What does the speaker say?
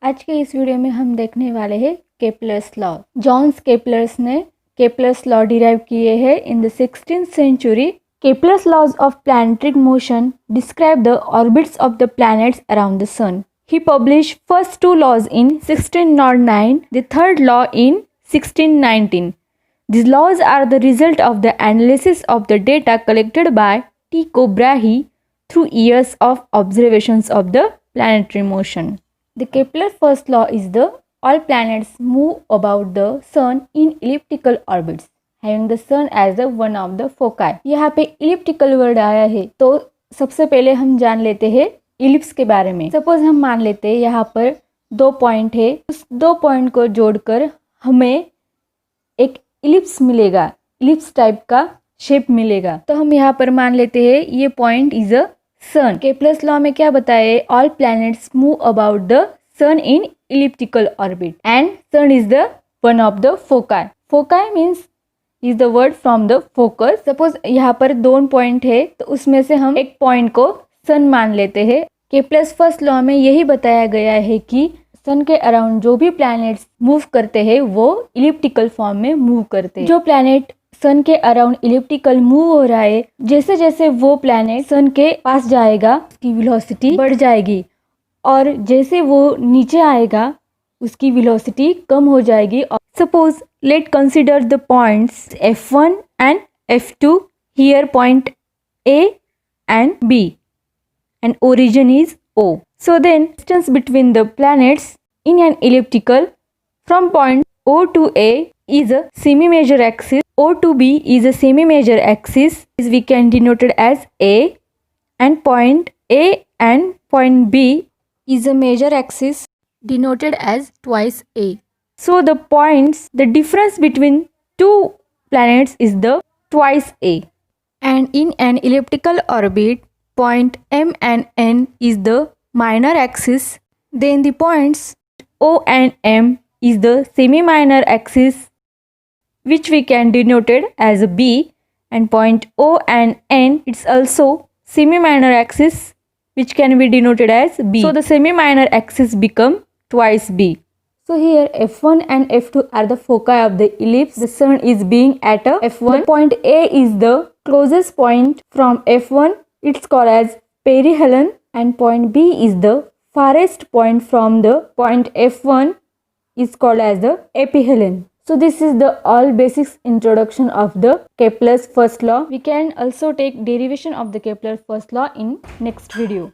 आज के इस वीडियो में हम देखने वाले हैं केपलर्स लॉ। जॉन्स केपलर्स ने केपलर्स लॉ डिराइव किए हैं in the 16th century. Kepler's laws of planetary motion describe the orbits of the planets around the sun. He published first two laws in 1609, the third law in 1619. These laws are the result of the analysis of the data collected by Tycho Brahe through years of observations of the planetary motion. The Kepler first law is the all planets move about the sun in elliptical orbits, having the sun as the one of the foci. यहाँ पे elliptical word आया है तो सबसे पहले हम जान लेते हैं इलिप्स के बारे में। सपोज हम मान लेते हैं यहाँ पर दो पॉइंट है, उस दो पॉइंट को जोड़कर हमें एक इलिप्स मिलेगा, इलिप्स टाइप का शेप मिलेगा। तो हम यहाँ पर मान लेते हैं ये point is a sun. Kepler's law में क्या बताए? All planets move about the sun in elliptical orbit and sun is the one of the foci. Foci means is the word from the focus. Suppose यहाँ पर दोनों point है तो उसमें से हम एक पॉइंट को सन मान लेते हैं। केपलर्स फर्स्ट लॉ में यही बताया गया है कि सन के अराउंड जो भी प्लैनेट्स मूव करते हैं वो इलिप्टिकल फॉर्म में मूव करते हैं। जो प्लैनेट सन के अराउंड इलिप्टिकल मूव हो रहा है, जैसे जैसे वो प्लैनेट सन के पास जाएगा उसकी वेलोसिटी बढ़ जाएगी और जैसे वो नीचे आएगा उसकी वेलोसिटी कम हो जाएगी। Suppose let consider the points F1 and F2। Here point A and B and origin is O. So then distance between the planets in an elliptical from point O to A is a semi-major axis. O to B is a semi-major axis. We can denote it as A, and point A and point B is a major axis denoted as twice A. So the points, the difference between two planets is the twice A. And in an elliptical orbit, point M and N is the minor axis. Then the points O and M is the semi-minor axis, which we can denote it as B, and point O and N it's also semi-minor axis, which can be denoted as B. So the semi-minor axis become twice B. So here F1 and F2 are the foci of the ellipse. The sun is being at a F1. The point A is the closest point from F1. It's called as perihelion, and point B is the farthest point from the point F1 is called as the aphelion. So this is the all basics introduction of the Kepler's first law. We can also take derivation of the Kepler's first law in next video.